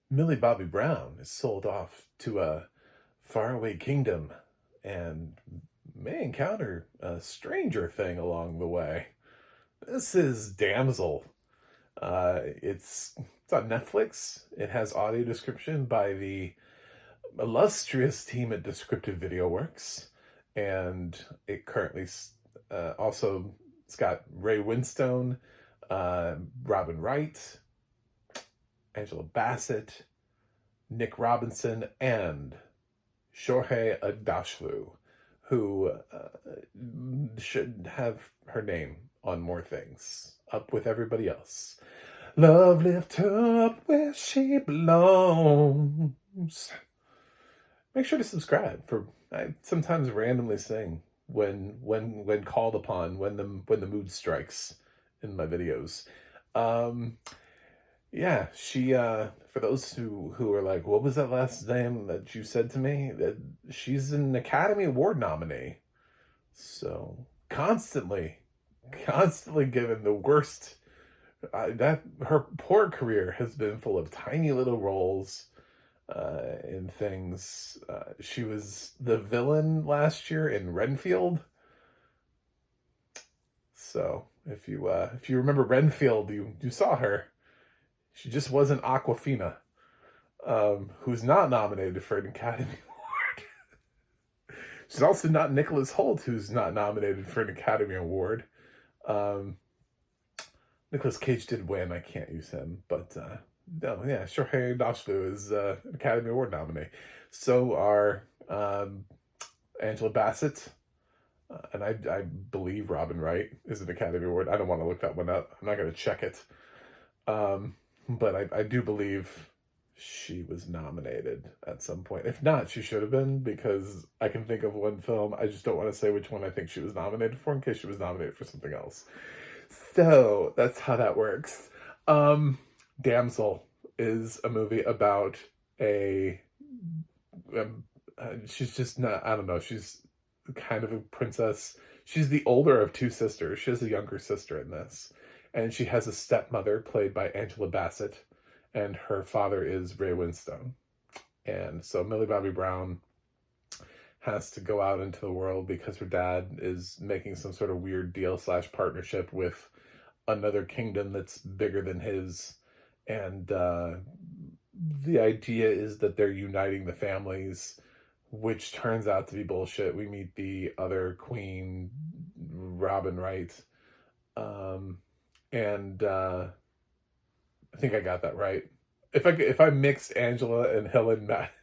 Millie Bobby Brown is sold off to a faraway kingdom and may encounter a stranger thing along the way. This is Damsel. It's on Netflix. It has audio description by the illustrious team at Descriptive Video Works, and it currently also it's got Ray Winstone, Robin Wright, Angela Bassett, Nick Robinson, and shorerh Agadashloo, who should have her name on more things, up with everybody else. Love lift her up where she belongs. Make sure to subscribe for I sometimes randomly sing when called upon, when the mood strikes in my videos. Um, yeah, she for those who are like, what was that last name that you said to me? That she's an Academy Award nominee. So constantly given the worst that her poor career has been full of tiny little roles in things. She was the villain last year in Renfield. So if you remember Renfield, you saw her. She just wasn't Aquafina, who's not nominated for an Academy Award. She's also not Nicholas Hoult, who's not nominated for an Academy Award. Um, Nicolas Cage did win. I can't use him, but no, yeah, shorerh Agadashloo is an Academy Award nominee. So are Angela Bassett, and I believe Robin Wright is an Academy Award. I don't want to look that one up. I'm not going to check it. But I do believe she was nominated at some point. If not, she should have been, because I can think of one film. I just don't want to say which one I think she was nominated for in case she was nominated for something else. So that's how that works. Damsel is a movie about she's just not, I don't know, she's kind of a princess. She's the older of two sisters. She has a younger sister in this. And she has a stepmother played by Angela Bassett, and her father is Ray Winstone. And so Millie Bobby Brown has to go out into the world because her dad is making some sort of weird deal / partnership with another kingdom that's bigger than his. And the idea is that they're uniting the families, which turns out to be bullshit. We meet the other queen, Robin Wright. And I think I got that right. If I mixed Angela and Helen back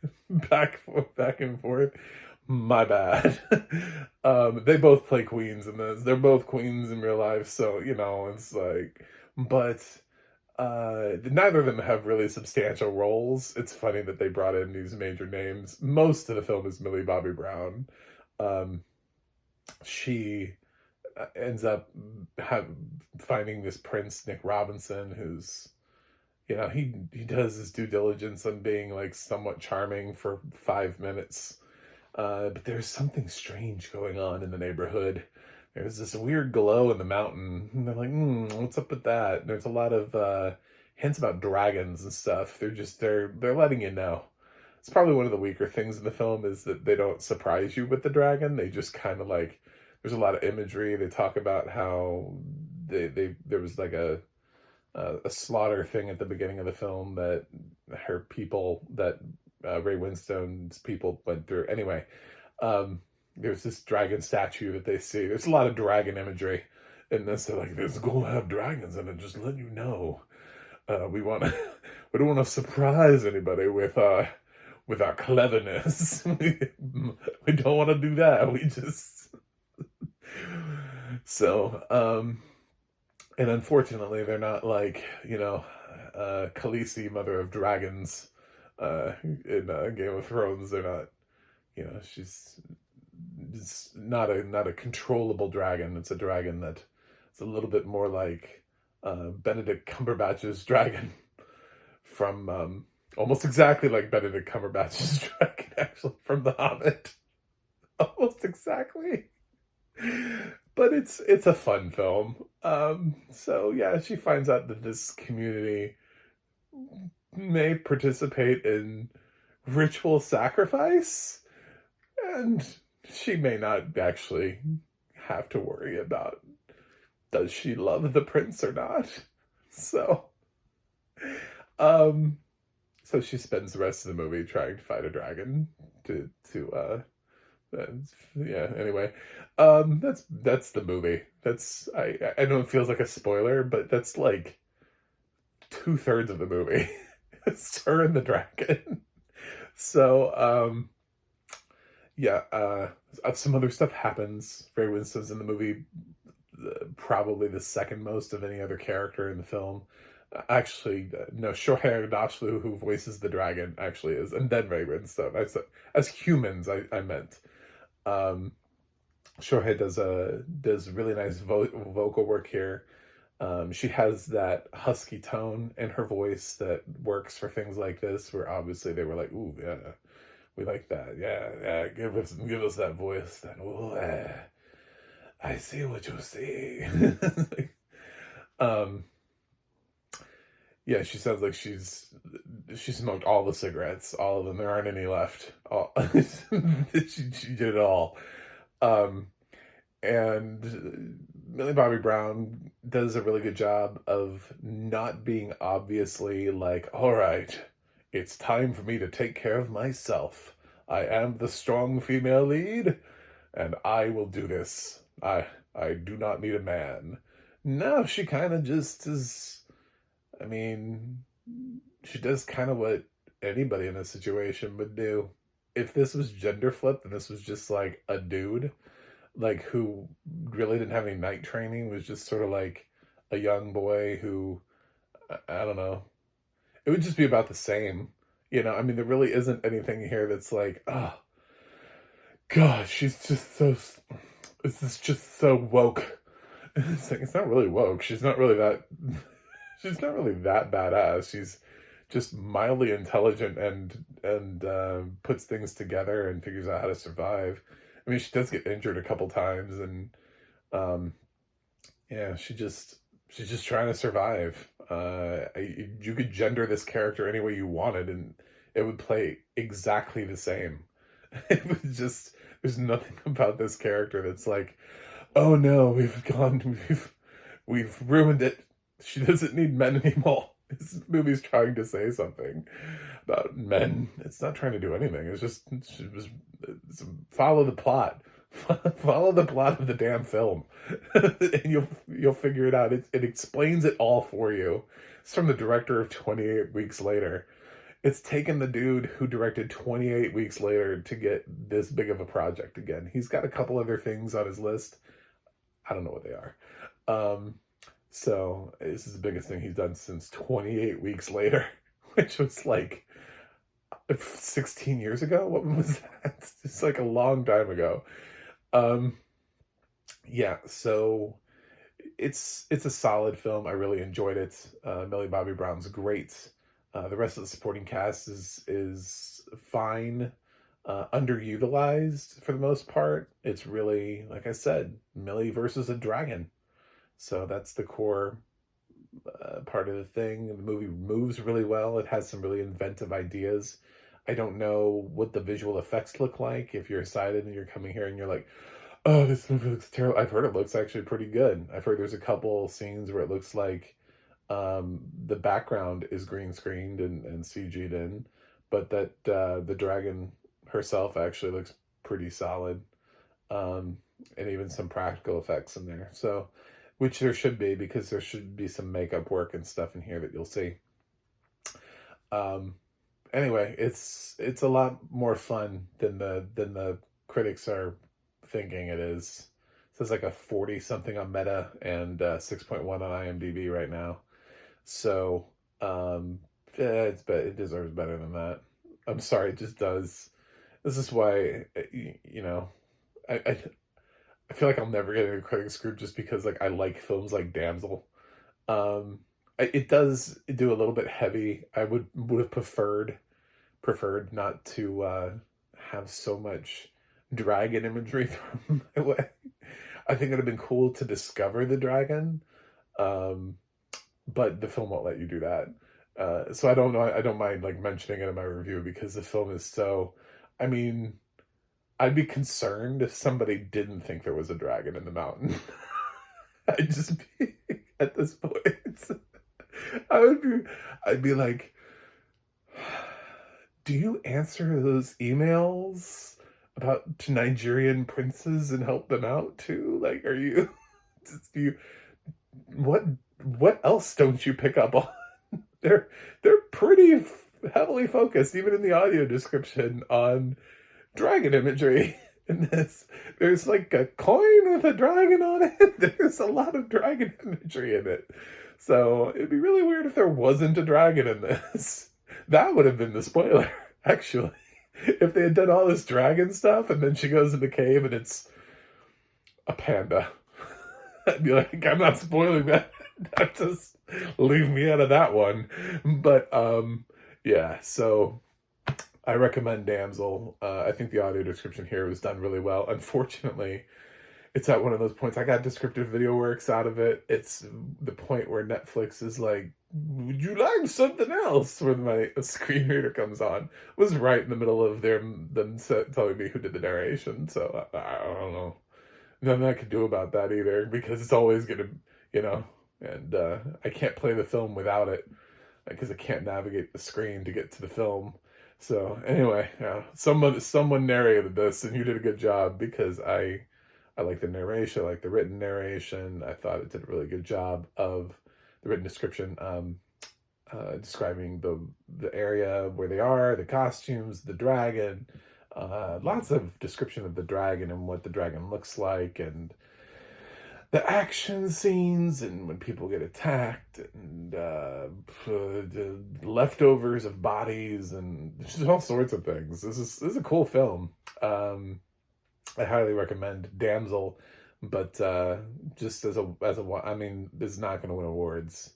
and forth, my bad. They both play queens in this. They're both queens in real life, so it's like, but neither of them have really substantial roles. It's funny that they brought in these major names. Most of the film is Millie Bobby Brown. She ends up finding this prince, Nick Robinson, who's, he does his due diligence on being like somewhat charming for 5 minutes. But there's something strange going on in the neighborhood. There's this weird glow in the mountain. And they're like, what's up with that? And there's a lot of hints about dragons and stuff. They're letting you know. It's probably one of the weaker things in the film is that they don't surprise you with the dragon. They just kind of like, there's a lot of imagery. They talk about how there was like a slaughter thing at the beginning of the film that Ray Winstone's people went through. Anyway, there's this dragon statue that they see. There's a lot of dragon imagery in this. They're like, "There's gonna have dragons," and just let you know, we don't want to surprise anybody with our cleverness. we don't want to do that. We just so and unfortunately, they're not like, Khaleesi, Mother of Dragons, in Game of Thrones. They're not, she's not a controllable dragon. It's a dragon that it's a little bit more like Benedict Cumberbatch's dragon from almost exactly like Benedict Cumberbatch's dragon, actually, from The Hobbit. Almost exactly. But it's a fun film. So yeah, she finds out that this community may participate in ritual sacrifice, and she may not actually have to worry about does she love the prince or not. So, um, so she spends the rest of the movie trying to fight a dragon yeah, anyway. That's the movie. I know it feels like a spoiler, but that's like 2/3 of the movie. It's her and the dragon. So, yeah, some other stuff happens. Ray Winstone's in the movie, probably the second most of any other character in the film. Actually, no, shorerh Agadashloo, who voices the dragon, actually is, and then Ray Winstone. As humans, I meant. Um, shorerh does really nice vocal work here. She has that husky tone in her voice that works for things like this, where obviously they were like, "Ooh, yeah, we like that. Yeah, yeah, give us that voice. That ooh, I see what you see." um, yeah, she sounds like she smoked all the cigarettes, all of them. There aren't any left. All, she did it all. Um, and Millie Bobby Brown does a really good job of not being obviously like, all right, it's time for me to take care of myself. I am the strong female lead, and I will do this. I do not need a man. No, she kind of just is. I mean, she does kind of what anybody in this situation would do. If this was gender flipped and this was just like a dude, like who really didn't have any night training, was just sort of like a young boy who, I don't know, it would just be about the same. I mean, there really isn't anything here that's like, oh, God, she's just so, this is just so woke. It's like, it's not really woke. She's not really that, she's not really that badass. She's just mildly intelligent and puts things together and figures out how to survive. I mean, she does get injured a couple times, and yeah, she's just trying to survive. You could gender this character any way you wanted, and it would play exactly the same. It was just there's nothing about this character that's like, oh no, we've ruined it. She doesn't need men anymore. This movie's trying to say something about men. It's not trying to do anything. It's follow the plot. Follow the plot of the damn film, and you'll figure it out. It explains it all for you. It's from the director of 28 Weeks Later. It's taken the dude who directed 28 Weeks Later to get this big of a project again. He's got a couple other things on his list. I don't know what they are. So this is the biggest thing he's done since 28 Weeks Later, which was like 16 years ago. What was that? It's like a long time ago. Yeah, so it's a solid film. I really enjoyed it. Millie Bobby Brown's great. The rest of the supporting cast is fine. Underutilized for the most part. It's really, like I said, Millie versus a dragon. So that's the core part of the thing. The movie moves really well. It has some really inventive ideas. I don't know what the visual effects look like if you're excited and you're coming here and you're like, oh, this movie looks terrible. I've heard it looks actually pretty good. I've heard there's a couple scenes where it looks like the background is green screened and CG'd in, but that the dragon herself actually looks pretty solid. And even some practical effects in there. So, which there should be, because there should be some makeup work and stuff in here that you'll see. Anyway, it's a lot more fun than the critics are thinking it is. It says like a 40 something on Meta and 6.1 on IMDb right now. So it deserves better than that. I'm sorry, it just does. This is why I feel like I'll never get into Critics Group just because like I like films like Damsel. It does do a little bit heavy. I would have preferred not to have so much dragon imagery thrown my way. I think it'd have been cool to discover the dragon, but the film won't let you do that. So I don't know. I don't mind like mentioning it in my review because the film is so. I mean, I'd be concerned if somebody didn't think there was a dragon in the mountain. I'd just be at this point. I would be. I'd be like, do you answer those emails about to Nigerian princes and help them out too? Like, are you? Do you what? What else don't you pick up on? They're they're pretty heavily focused, even in the audio description, on dragon imagery in this. There's like a coin with a dragon on it. There's a lot of dragon imagery in it. So it'd be really weird if there wasn't a dragon in this. That would have been the spoiler, actually. If they had done all this dragon stuff and then she goes in the cave and it's a panda. I'd be like, I'm not spoiling that. Just leave me out of that one. But yeah, so I recommend Damsel. I think the audio description here was done really well. Unfortunately, it's at one of those points. I got descriptive video works out of it. It's the point where Netflix is like, would you like something else? Where my screen reader comes on. It was right in the middle of them telling me who did the narration. So I don't know. Nothing I could do about that either because it's always going to, you know, and I can't play the film without it because I can't navigate the screen to get to the film. So anyway, someone narrated this, and you did a good job because I like the narration, I like the written narration. I thought it did a really good job of the written description, describing the area where they are, the costumes, the dragon. Lots of description of the dragon and what the dragon looks like, and the action scenes, and when people get attacked, and the leftovers of bodies, and just all sorts of things. This is a cool film. I highly recommend Damsel, but just as a I mean, this is not going to win awards,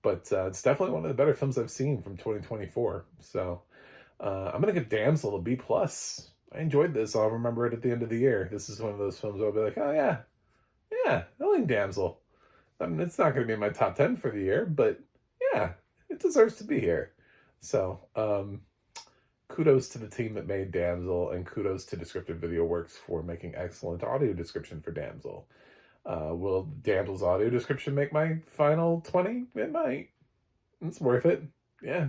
but it's definitely one of the better films I've seen from 2024. So I'm gonna give Damsel a B plus. I enjoyed this. I'll remember it at the end of the year. This is one of those films where I'll be like, oh yeah, yeah, I like Damsel. I mean, it's not going to be in my top 10 for the year, but yeah, it deserves to be here. So, kudos to the team that made Damsel, and kudos to Descriptive Video Works for making excellent audio description for Damsel. Will Damsel's audio description make my final 20? It might. It's worth it. Yeah.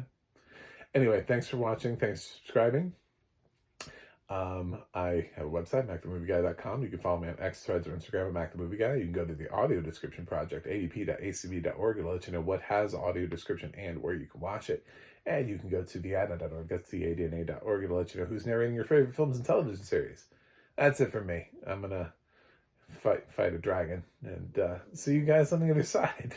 Anyway, thanks for watching. Thanks for subscribing. I have a website, MacTheMovieGuy.com. You can follow me on X, Threads, or Instagram at MacTheMovieGuy. You can go to the audio description project, adp.acb.org. It'll let you know what has audio description and where you can watch it. And you can go to the ADNA.org. That's the ADNA.org. It'll let you know who's narrating your favorite films and television series. That's it for me. I'm going to fight a dragon and see you guys on the other side.